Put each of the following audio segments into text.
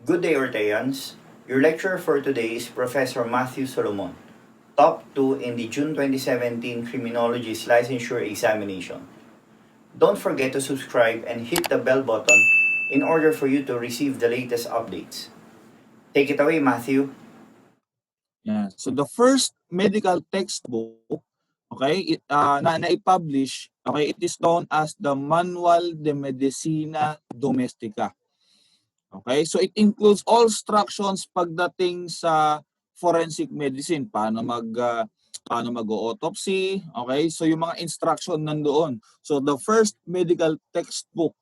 Good day, Orteans. Your lecturer for today is Professor Matthew Solomon, top 2 in the June 2017 Criminologists Licensure examination. Don't forget to subscribe and hit the bell button in order for you to receive the latest updates. Take it away, Matthew. Yeah. So the first medical textbook, okay, na na-publish, okay, it is known as the Manual de Medicina Domestica. Okay? So it includes all instructions pagdating sa forensic medicine, paano mag-autopsy, okay? So yung mga instruction nandoon. So the first medical textbook,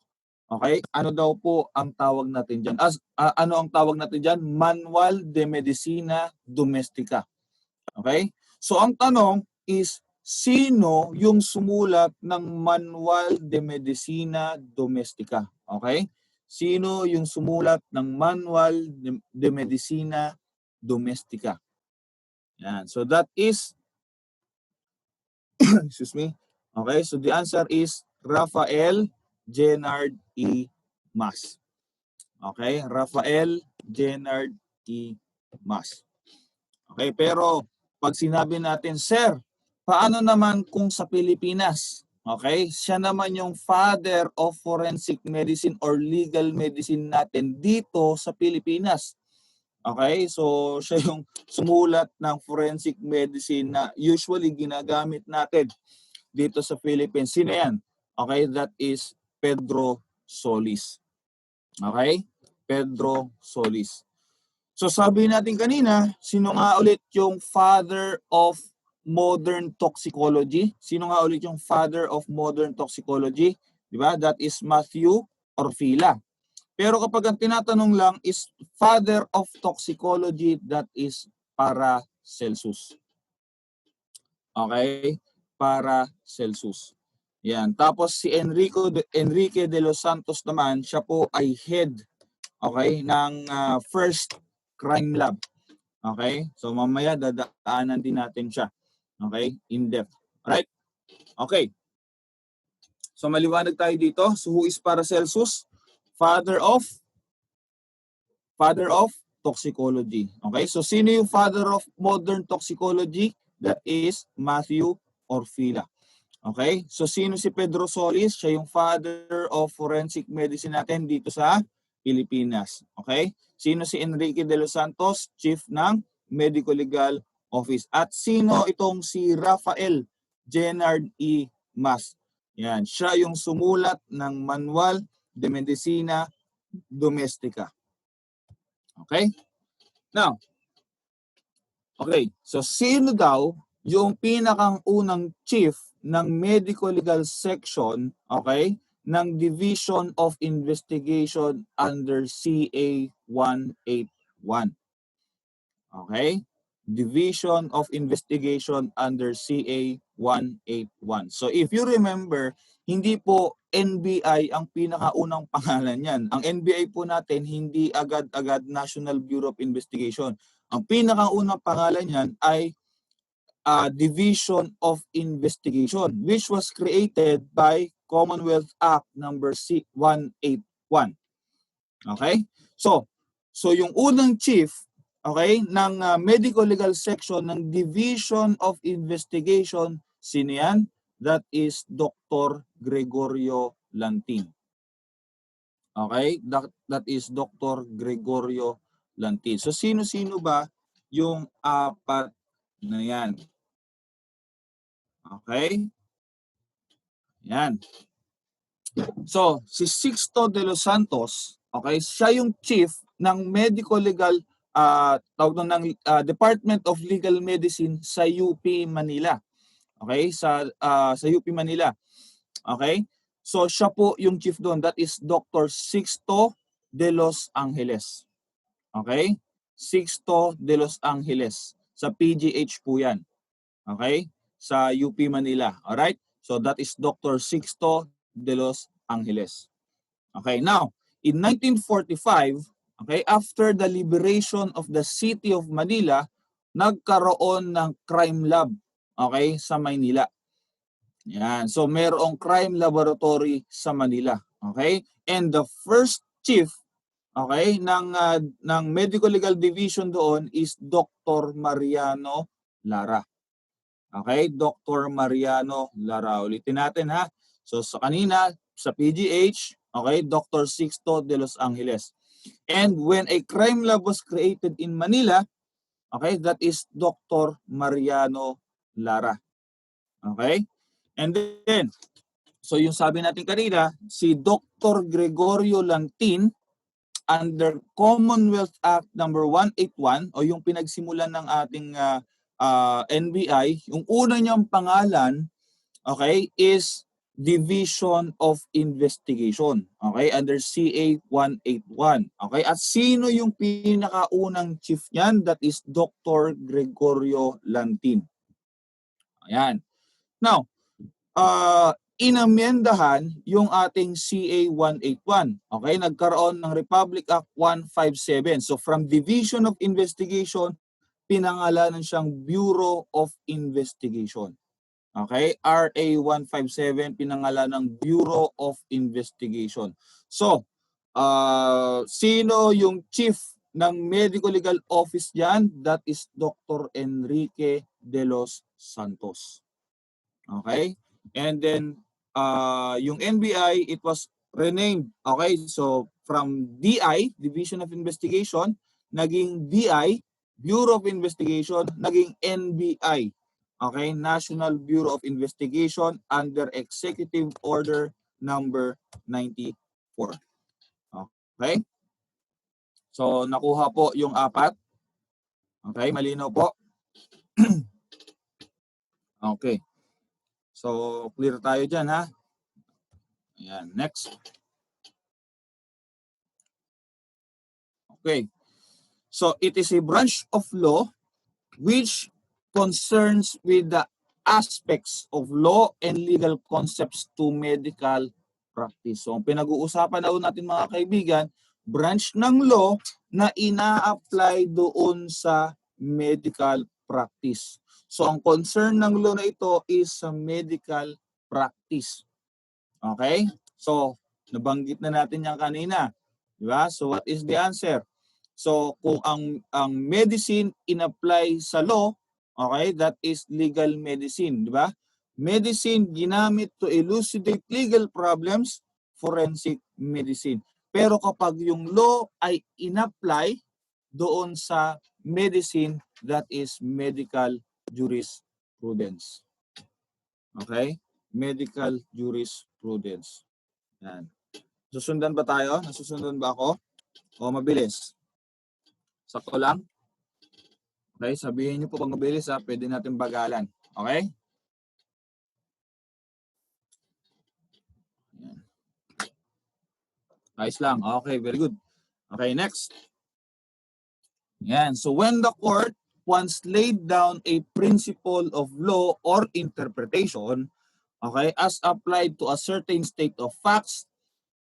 okay? Ano daw po ang tawag natin diyan? Ano ang tawag natin diyan? Manual de Medicina Domestica. Okay? So ang tanong is, sino yung sumulat ng Manual de Medicina Domestica? Okay? Sino yung sumulat ng Manual de Medicina Domestica? Yan. So that is, excuse me. Okay, so the answer is Rafael Jenard E. Mas. Okay, Rafael Jenard E. Mas. Okay, pero pag sinabi natin, Sir, paano naman kung sa Pilipinas? Okay, siya naman yung father of forensic medicine or legal medicine natin dito sa Pilipinas. Okay, so siya yung sumulat ng forensic medicine na usually ginagamit natin dito sa Philippines. Sino yan? Okay, that is Pedro Solis. Okay, Pedro Solis. So sabi natin kanina, sino nga ulit yung father of modern toxicology? Sino nga ulit yung father of modern toxicology? Di ba? That is Matthew Orfila. Pero kapag ang tinatanong lang is father of toxicology, that is Paracelsus. Okay? Paracelsus. Yan. Tapos si Enrique de los Santos naman, siya po ay head, okay, ng first crime lab. Okay? So mamaya dadaanan din natin siya. Okay? In depth. Alright? Okay. So maliwanag tayo dito. So who is Paracelsus? Father of toxicology. Okay? So sino yung father of modern toxicology? That is Matthew Orfila. Okay? So sino si Pedro Solis? Siya yung father of forensic medicine natin dito sa Pilipinas. Okay? Sino si Enrique de los Santos? Chief ng Medical Legal Office. At sino itong si Rafael Jenard E. Mas? Yan. Siya yung sumulat ng Manual de Medicina Domestica. Okay? Now, okay. So sino daw yung pinakang unang chief ng Medical Legal Section, okay, ng Division of Investigation under CA 181. Okay? Division of Investigation under CA 181. So if you remember, hindi po NBI ang pinakaunang pangalan niyan. Ang NBI po natin, hindi agad-agad National Bureau of Investigation. Ang pinakaunang pangalan niyan ay Division of Investigation, which was created by Commonwealth Act number 181. Okay? So yung unang chief, okay, ng Medical Legal Section ng Division of Investigation, sino yan? That is Dr. Gregorio Lantin. Okay? That is Dr. Gregorio Lantin. So sino-sino ba yung apat na yan? Okay? Yan. So, si Sixto de los Santos, okay, siya yung chief ng medical legal Department of Legal Medicine sa UP Manila. Okay? Sa UP Manila. Okay? So, siya po yung chief doon. That is Dr. Sixto de los Angeles. Okay? Sixto de los Angeles. Sa PGH po yan. Okay? Sa UP Manila. Alright? So, that is Dr. Sixto de los Angeles. Okay, now, in 1945, okay, after the liberation of the city of Manila, nagkaroon ng crime lab, okay, sa Maynila. Yan. So, mayroong crime laboratory sa Manila. Okay? And the first chief, okay, ng Medical Legal Division doon is Dr. Mariano Lara. Okay, Dr. Mariano Lara. Ulitin natin ha. So sa kanina, sa PGH, okay, Dr. Sixto de Los Angeles. And when a crime lab was created in Manila, okay, that is Dr. Mariano Lara. Okay? And then, so yung sabi natin kanina, si Dr. Gregorio Lantin, under Commonwealth Act number 181 o yung pinagsimulan ng ating NBI, yung una niyang pangalan, okay, is Division of Investigation, okay, under CA 181. Okay, at sino yung pinakaunang chief niyan? That is Dr. Gregorio Lantin. Ayan. Now, inamyendahan yung ating CA 181. Okay, nagkaroon ng Republic Act 157. So from Division of Investigation, pinangalanan siyang Bureau of Investigation. Okay, RA 157 pinangalan ng Bureau of Investigation. So, sino yung chief ng Medical Legal Office diyan? That is Dr. Enrique de los Santos. Okay? And then yung NBI, it was renamed. Okay? So from DI, Division of Investigation, naging BI, Bureau of Investigation, naging NBI. Okay? National Bureau of Investigation under Executive Order number 94. Okay? So nakuha po yung apat. Okay? Malinaw po. Okay. So clear tayo dyan ha. Ayan, next. Okay. So it is a branch of law which concerns with the aspects of law and legal concepts to medical practice. So ang pinag-uusapan na natin mga kaibigan, branch ng law na ina-apply doon sa medical practice. So ang concern ng law na ito is sa medical practice. Okay? So nabanggit na natin yan kanina. Di ba? So what is the answer? So kung ang medicine in-apply sa law, okay, that is legal medicine, di ba? Medicine ginamit to elucidate legal problems, forensic medicine. Pero kapag yung law ay in-apply doon sa medicine, that is medical jurisprudence. Okay? Medical jurisprudence. Yan. Susundan ba tayo? Nasusundan ba ako? O mabilis? Sakto lang? Okay, sabihin niyo po pag mabilis ha, pwede natin bagalan. Okay? Yan. Ayos lang. Okay, very good. Okay, next. Yan. So when the court once laid down a principle of law or interpretation, okay, as applied to a certain state of facts,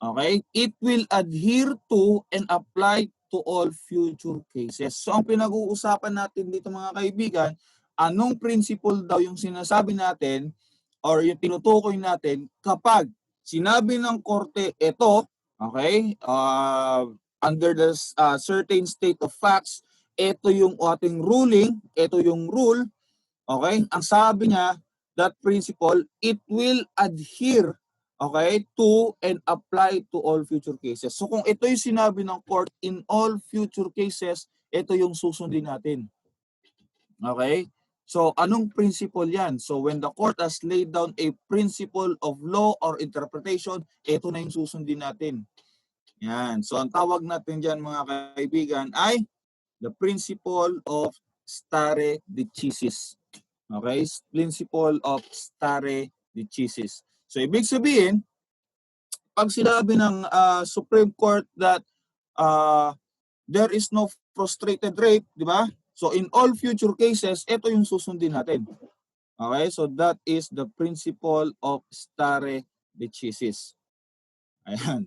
okay, it will adhere to and apply to all future cases. So ang pinag-uusapan natin dito mga kaibigan, anong principle daw yung sinasabi natin or yung tinutukoy natin kapag sinabi ng korte ito, okay, under the certain state of facts, ito yung ating ruling, ito yung rule, okay, ang sabi niya, that principle, it will adhere, okay, to and apply to all future cases. So kung ito yung sinabi ng court in all future cases, ito yung susundin natin. Okay? So anong principle yan? So when the court has laid down a principle of law or interpretation, ito na yung susundin natin. Yan. So ang tawag natin dyan mga kaibigan ay the principle of stare decisis. Okay? Principle of stare decisis. So ibig sabihin, pag sinabi ng Supreme Court that there is no frustrated rape, di ba? So in all future cases, ito yung susundin natin. Okay? So that is the principle of stare decisis. Ayan.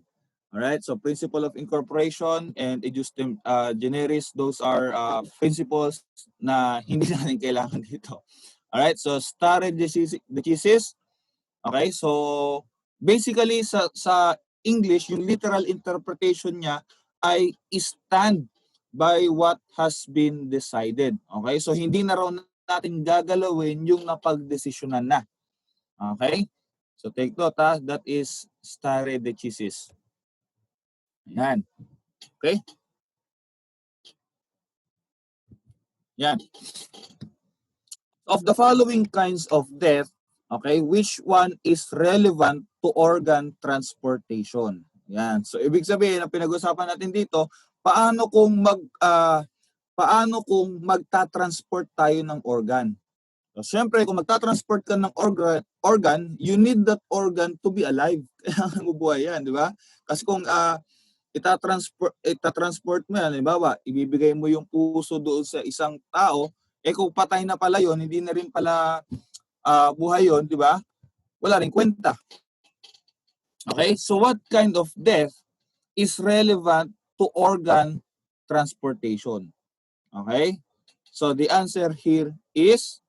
Alright, so principle of incorporation and ejus generis, those are principles na hindi natin kailangan dito. Alright, so stare decisis. Okay, so basically sa English, yung literal interpretation niya ay stand by what has been decided. Okay? So hindi na raw natin gagalawin yung napagdesisyonan na. Okay? So take note ha, that is stare decisis. Yan. Okay? Yan. Of the following kinds of death, okay, which one is relevant to organ transportation? Yan. So ibig sabihin, ang pinag-usapan natin dito, paano kung magta-transport tayo ng organ? So syempre, kung magta-transport ka ng organ, you need that organ to be alive. Kaya mabubuhay yan, di ba? Kasi kung itatransport mo yan, halimbawa, ibibigay mo yung puso doon sa isang tao, kung patay na pala yon, hindi na rin pala buhay yon, di ba? Wala rin kwenta. Okay? So what kind of death is relevant to organ transportation? Okay? So the answer here is,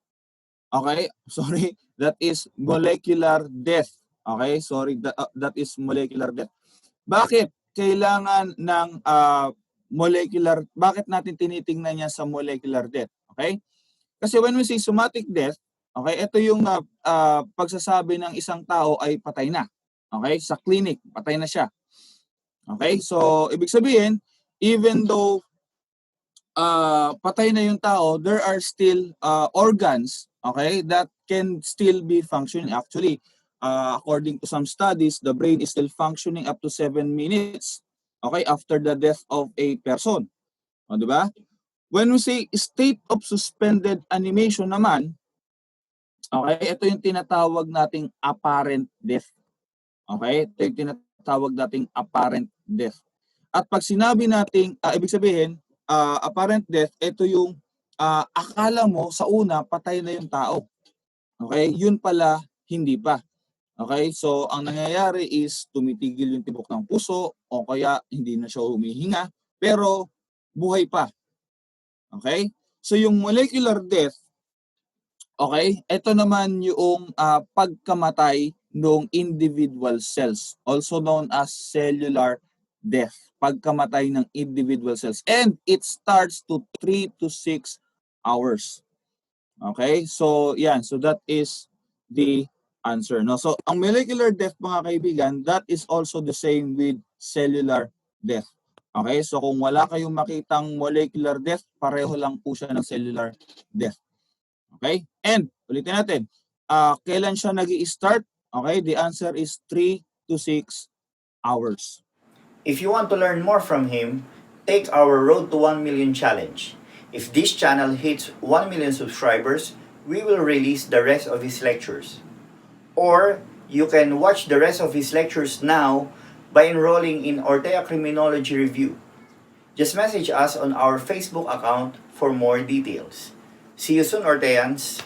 okay, sorry, that is molecular death. Okay? Sorry, that is molecular death. Bakit kailangan ng bakit natin tinitingnan yan sa molecular death? Okay? Kasi when we say somatic death, okay, ito yung pagsasabi ng isang tao ay patay na. Okay? Sa clinic, patay na siya. Okay? So, ibig sabihin, even though patay na yung tao, there are still organs, okay, that can still be functioning. Actually, according to some studies, the brain is still functioning up to 7 minutes, okay, after the death of a person. O, di ba? When we say state of suspended animation naman, okay, ito yung tinatawag nating apparent death. Okay? Ito yung tinatawag nating apparent death. At pag sinabi nating, ibig sabihin, apparent death, ito yung akala mo sa una, patay na yung tao. Okay? Yun pala, hindi pa. Okay? So, ang nangyayari is tumitigil yung tibok ng puso o kaya hindi na siya humihinga, pero buhay pa. Okay? So, yung molecular death, okay, ito naman yung pagkamatay ng individual cells, also known as cellular death, pagkamatay ng individual cells. And it starts to 3 to 6 hours. Okay? So, yan. So, that is the answer. No? So, ang molecular death, mga kaibigan, that is also the same with cellular death. Okay? So, kung wala kayong makitang molecular death, pareho lang po siya ng cellular death. Okay? And, ulitin natin, kailan siya nag-i-start? Okay? The answer is 3 to 6 hours. If you want to learn more from him, take our Road to 1 Million challenge. If this channel hits 1 million subscribers, we will release the rest of his lectures. Or you can watch the rest of his lectures now by enrolling in Ortea Criminology Review. Just message us on our Facebook account for more details. See you soon, Orteans!